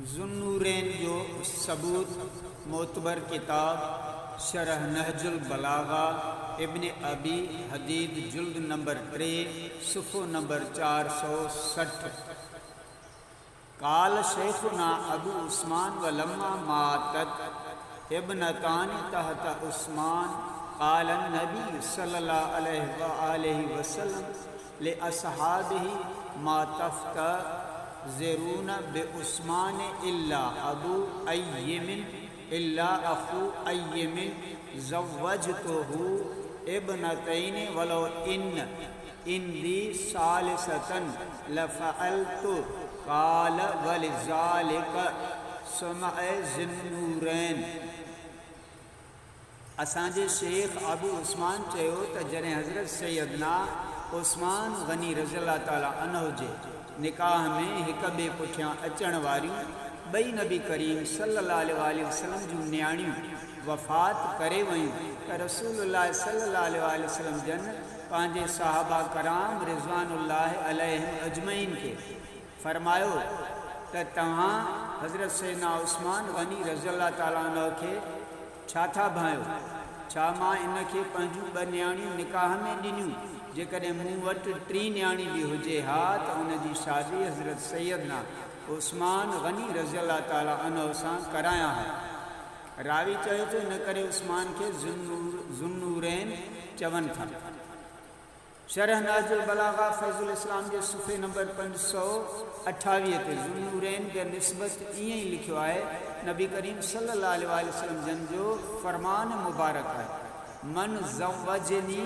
ذوالنورین جو ثبوت معتبر کتاب شرح نہج البلاغہ ابن ابی حدید جلد نمبر 3 صفحہ نمبر 460۔ قال شیخنا ابو عثمان ولما ماتت ابنتان تحت عثمان قال النبی صلی اللہ علیہ وآلہ وسلم لأصحابہ ما تفتزرون بعثمان الا ابو ایم الا اخو ایم زوجتہ ابنتین ولو ان دی ثالثتن لفعلت قال ولذالک سمع ذوالنورین۔ اسانجے شیخ ابو عثمان چیو تا جنہیں حضرت سیدنا عثمان غنی رضی اللہ تعالیٰ عنہ جے نکاح میں ہک بے پٹھیاں اچن واریوں بئی نبی کریم صلی اللہ علیہ وآلہ وسلم جو نیاڑیوں وفات کرے ویوں کہ رسول اللہ صلی اللہ علیہ وآلہ وسلم جن پانجے صحابہ کرام رضوان اللہ علیہ اجمعین کے فرمایو کہ تہاں حضرت سیدنا عثمان غنی رضی اللہ تعالیٰ عنہ کے چھا تھا بھائیو چھا ماں ان کے پنجو ب نیاڑیوں نکاح میں ڈنیوں جے کدیں موں وٹ 3 نیاڑی بھی ہوجے ہا تو ان جی شادی حضرت سیدنا عثمان غنی رضی اللہ تعالیٰ عنہ سان کرایا ہے۔ راوی چاہے تو نہ کرے عثمان کے ذوالنورین چون تھا۔ شرح نہج البلاغہ فیض الاسلام کے صفحے نمبر 528 تے ذوالنورین کے نسبت یہ لکھو ہے نبی کریم صلی اللہ علیہ وآلہ وسلم جن جو فرمان مبارک ہے من زوجنی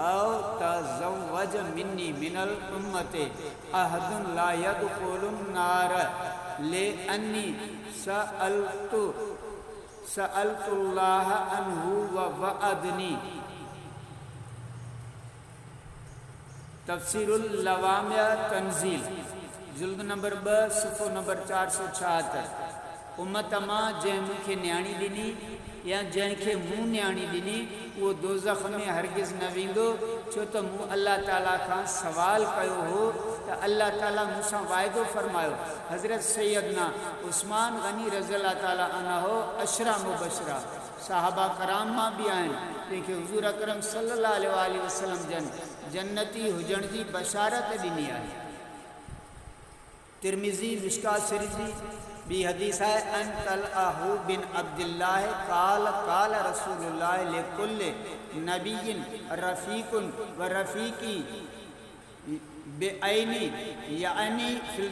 او تزوج منی من الامت احد لا يدخل النار لانی سألت اللہ عنہ ووعدنی۔ تفسیر اللوامع تنزیل جلد نمبر 2 صفحہ نمبر 476۔ امت ماں جن مکھے نیاڑی ڈنی یا جن کے موں نیاڑی ڈنی وہ دوزخ میں ہرگز نہ ویندو چھو تو موں اللہ تعالیٰ کا سوال کیو ہو تو اللہ تعالیٰ مجھے وعدو فرمایو حضرت سیدنا عثمان غنی رضی اللہ تعالیٰ عنہ اشرا مبشرہ صحابہ کرام ماں بھی آئیں لیکن حضور اکرم صلی اللہ علیہ وآلہ وسلم جن جنتی حجن کی بشارت ڈنی آئی۔ ترمذی مشکات شریفی بھی حدیث ہے ان طلحہ بن عبداللہ قال رسول اللہ لکل نبی رفیق و رفیقی بعینی یعنی فی